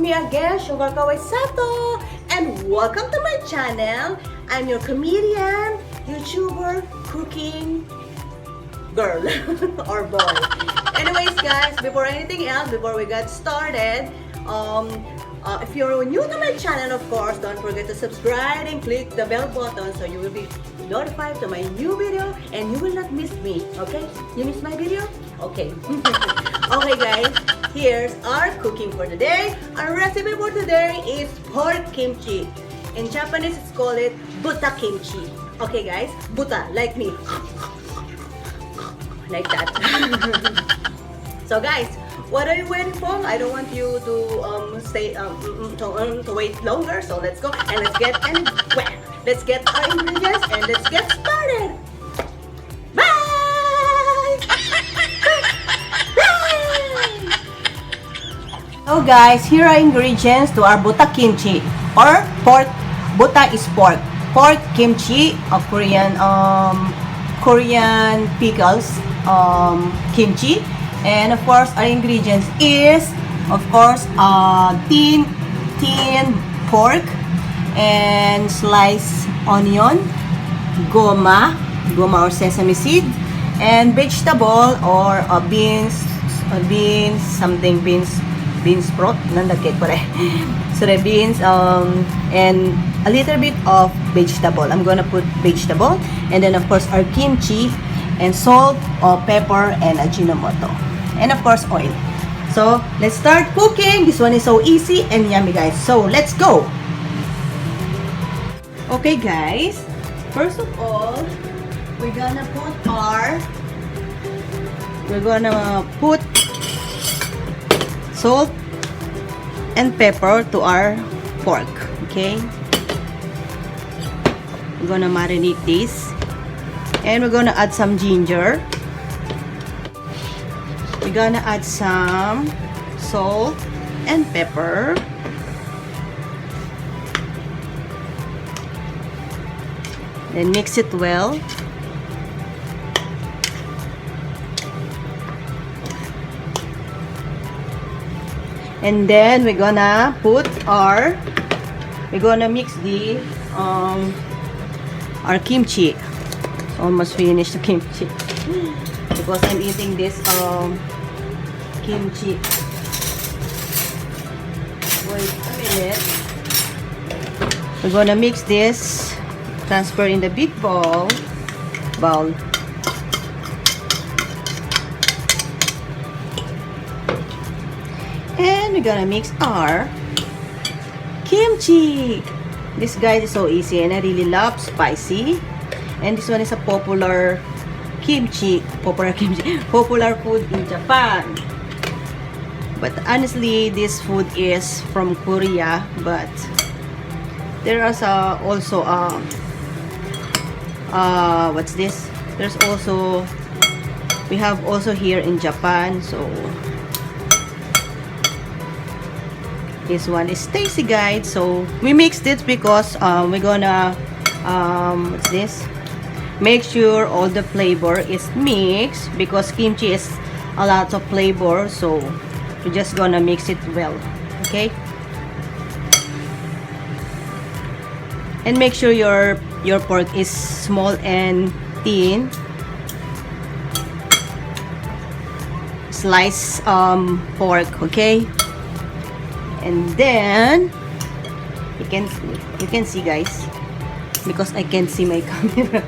me again, Sugar Kawai Sato, and welcome to my channel. I'm your comedian, YouTuber, cooking girl or boy. Anyways, guys, before anything else, before we get started, if you're new to my channel, of course, don't forget to subscribe and click the bell button so you will be notified to my new video and you will not miss me. Okay? You miss my video? Okay. Okay, guys, here's our cooking for today. Our recipe for today is pork kimchi. In Japanese, it's called it buta kimchi. Okay, guys, buta, like me, like that. So, guys, what are you waiting for? I don't want you to to wait longer. So let's go and let's get our ingredients and let's get started. So guys, here are ingredients to our buta kimchi or pork. Buta is pork. Pork kimchi, a Korean pickles kimchi, and of course our ingredients is of course tin pork and sliced onion, goma or sesame seed, and vegetable or beans sprout, nandagkit ko rin. So the beans and a little bit of vegetable. I'm gonna put vegetable, and then of course our kimchi and salt or pepper and ajinomoto, and of course oil. So let's start cooking. This one is so easy and yummy, guys. So let's go. Okay, guys. First of all, we're gonna put salt and pepper to our pork. Okay, we're gonna marinate this, and we're gonna add some ginger. We're gonna add some salt and pepper, then mix it well. And then we're gonna mix the our kimchi. Almost finished the kimchi because I'm eating this kimchi. Wait a minute. We're gonna mix this, transfer in the big bowl. And we're gonna mix our kimchi. This, guys, is so easy and I really love spicy. And this one is a popular food in Japan. But honestly, this food is from Korea, but there is also what's this? We have also here in Japan. So this one is tasty, guys. So we mixed it because we're gonna what's this? Make sure all the flavor is mixed because kimchi is a lot of flavor. So we're just gonna mix it well. Okay. And make sure your pork is small and thin. Slice pork. Okay. And then you can see, guys, because I can't see my camera.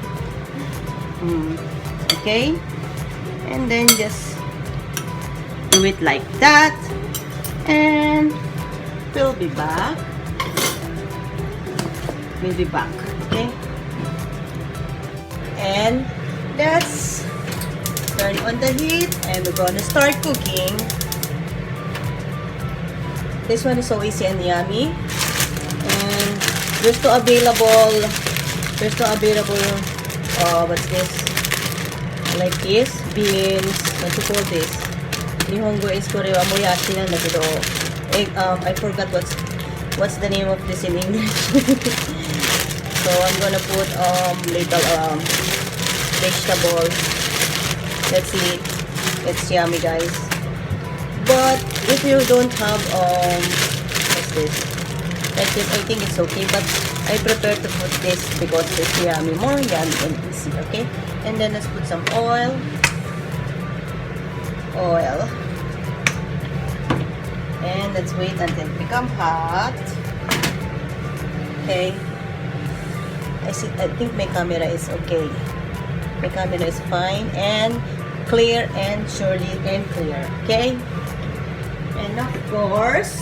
Okay, and then just do it like that, and we'll be back. Okay, and let's turn on the heat, and we're gonna start cooking. This one is so easy and yummy. And there's no available, what's this? Like this, beans, what you call this? Nihongo is Korewa moyashi na nagido. I forgot what's the name of this in English. So I'm gonna put little vegetable. Let's see. It's yummy, guys. But if you don't have this. Like this, I think it's okay, but I prefer to put this because it's yummy, more yummy and easy, okay? And then let's put some oil. And let's wait until it becomes hot. Okay. I think my camera is okay. My camera is fine and clear and surely and clear, okay? And of course,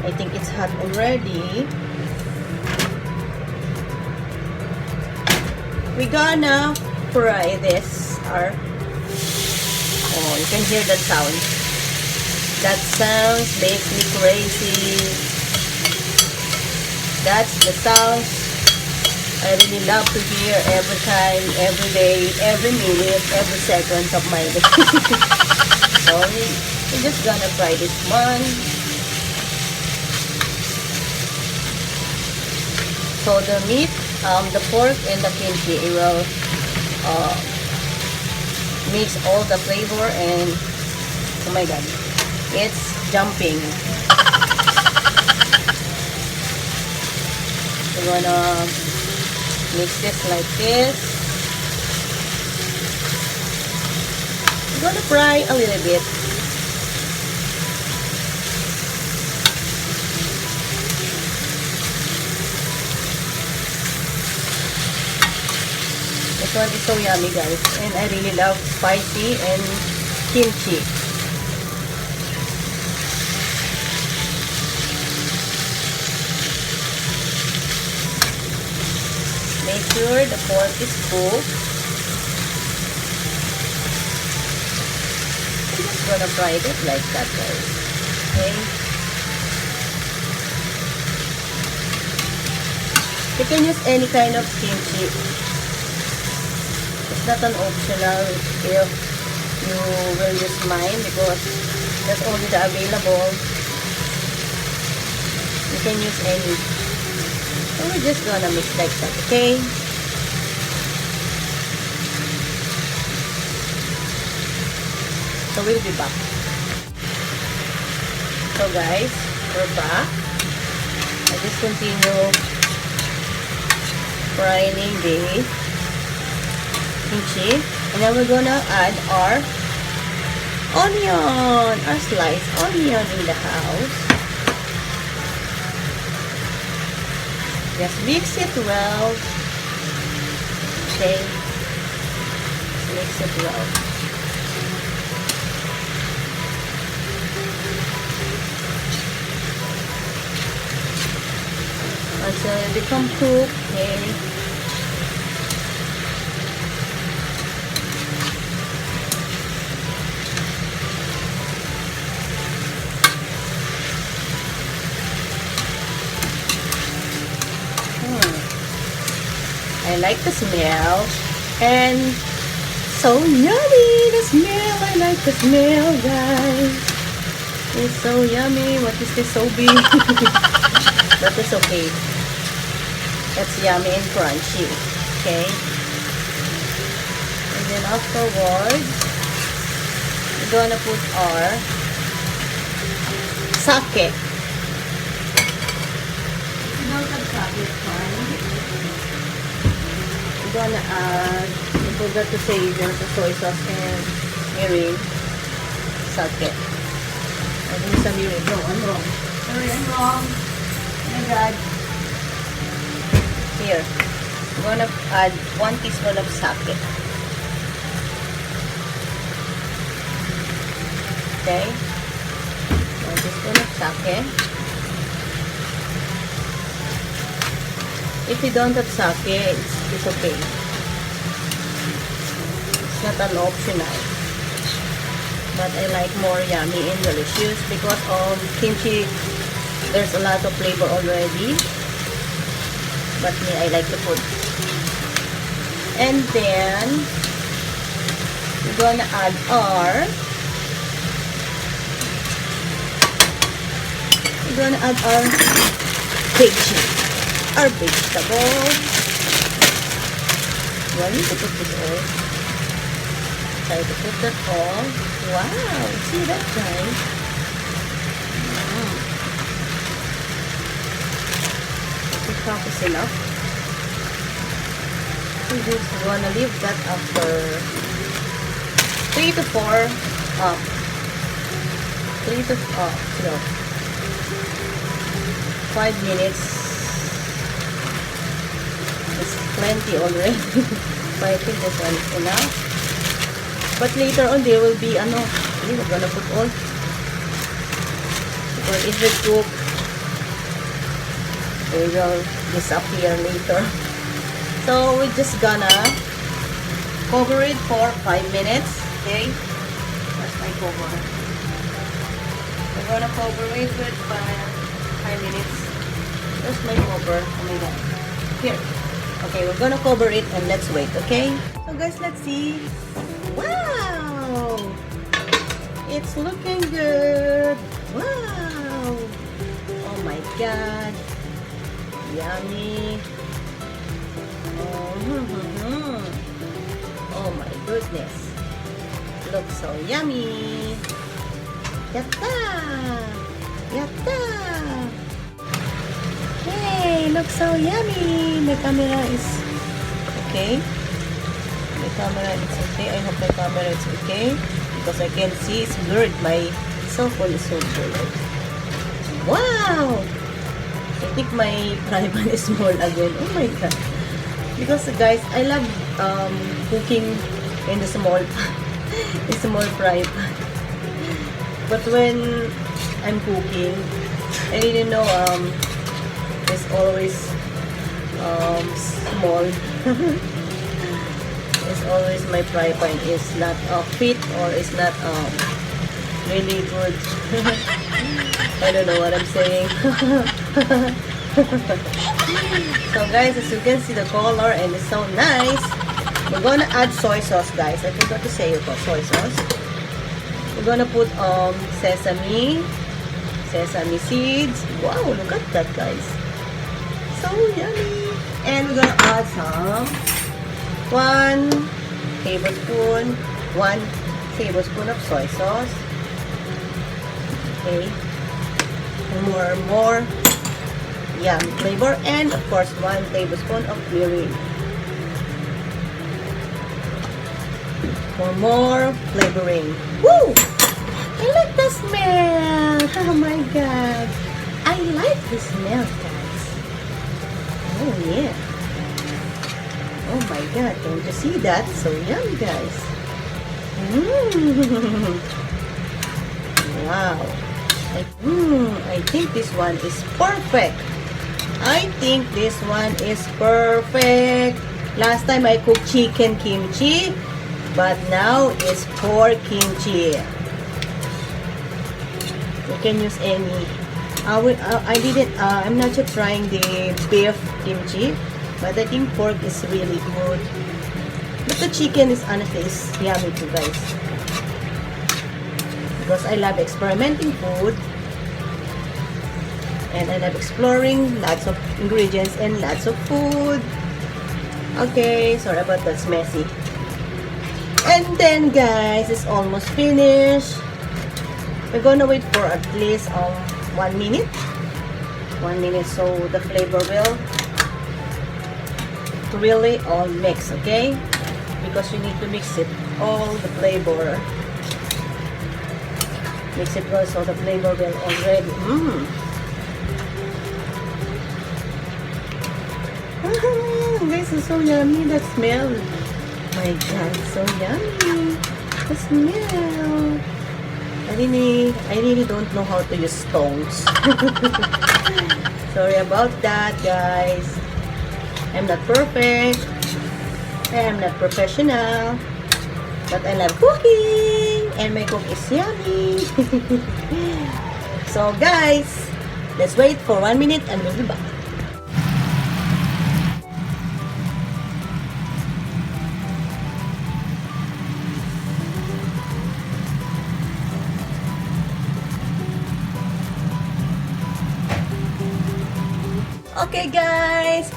I think it's hot already. We're gonna fry this. Oh, you can hear that sound. That sound makes me crazy. That's the sound I really love to hear every time, every day, every minute, every second of my day. So we're just gonna fry this one. So the meat, the pork and the kimchi, it will mix all the flavor and oh my god, it's jumping. We're gonna mix this like this. We're gonna fry a little bit. This one is so yummy, guys, and I really love spicy and kimchi. Make sure the pork is cooked. I'm just gonna fry it like that, guys. Okay. You can use any kind of kimchi. It's not an optional if you will use mine because that's only the available. You can use any. So we're just gonna mix like that, okay? So we'll be back. So guys, we're back. I just continue frying the kimchi, and then we're gonna add our onion, our sliced onion in the house. Just mix it well. Okay, mix it well. Until it becomes cooked. Okay. I like the smell, and so yummy, the smell, I like the smell, guys. It's so yummy. What is this, so big? But it's okay. That's yummy and crunchy, okay? And then afterwards, we're gonna put our sake. You don't have sake, fine. We're gonna add, I forgot to say, there's a soy sauce and mirin, sake. I think some mirin. No, I'm wrong. Sorry, I'm wrong. Oh my god. Here, we're gonna add 1 teaspoon of sake. Okay, 1 teaspoon of sake. If you don't have sake, it's okay. It's not an optional. But I like more yummy and delicious because kimchi, there's a lot of flavor already. But me, I like to put. And then we're gonna add our veggie, our vegetables. Do I need to put this oil? try to put that all. Wow, see that, guys? I think half is enough. We just wanna leave that after 3 to 4 5 minutes. It's plenty already. So I think this one is enough. But later on there will be we're gonna put all, or if it cook, they will disappear later. So we're just gonna cover it for 5 minutes. Okay, that's my cover. We're gonna cover it with 5 minutes. That's my cover. Oh my god. Here. Okay, we're gonna cover it and let's wait, okay? So guys, let's see. Wow! It's looking good. Wow! Oh my god. Yummy. Oh my goodness. Looks so yummy. Yatta! Yatta! Hey, looks so yummy. The camera is okay. The camera is okay. I hope the camera is okay because I can see it's blurred. My cell phone is so blurred. Wow! I think my tripod is small again. Oh my god. Because guys, I love cooking in the small fry pan. But when I'm cooking, I didn't know it's always small. It's always my fry pan is not fit or is not really good. I don't know what I'm saying. So guys, as you can see the color and it's so nice. We're gonna add soy sauce, guys. I forgot to say about soy sauce. We're gonna put sesame seeds. Wow, look at that, guys. So yummy. And we're gonna add some 1 tablespoon of soy sauce. Okay. More yummy flavor, and of course 1 tablespoon of mirin for more flavoring. Woo! I like the smell. Oh my god, I like the smell, guys. Oh yeah. Oh my god, don't you see that? So yummy, guys. Wow. I think this one is perfect. I think this one is perfect. Last time I cooked chicken kimchi, but now it's pork kimchi. You can use any. I'm not yet trying the beef kimchi, but I think pork is really good. But the chicken is honestly yummy too, guys. Because I love experimenting food and I love exploring lots of ingredients and lots of food. Okay, sorry about that's messy. And then guys, it's almost finished. We're gonna wait for at least 1 minute. 1 minute so the flavor will really all mix, okay? Because you need to mix it all the flavor. Mix it well so the flavor will already. This is so yummy. The smell. My God, so yummy. The smell. I really don't know how to use tongs. Sorry about that, guys. I'm not perfect. I'm not professional. But I love cooking. And my cook is yummy. So guys, let's wait for 1 minute and we'll be back. Okay guys,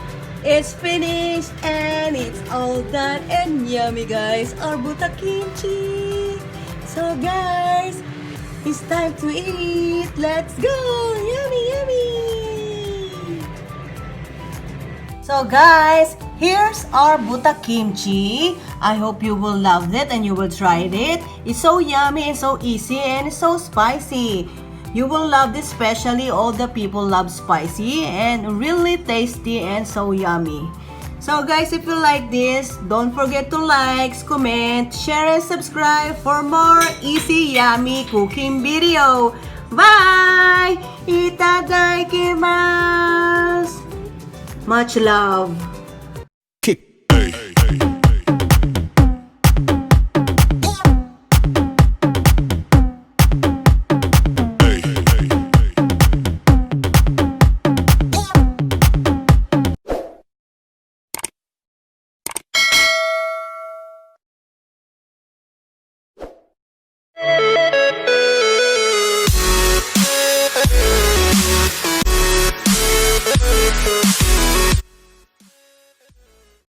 It's finished and it's all done and yummy, guys. Our buta kimchi. So guys, it's time to eat. Let's go. Yummy, yummy. So guys, here's our buta kimchi. I hope you will love it and you will try it. It's so yummy and so easy and it's so spicy. You will love this, especially all the people love spicy and really tasty and so yummy. So guys, if you like this, don't forget to like, comment, share, and subscribe for more easy, yummy cooking video. Bye! Itadakimasu! Much love!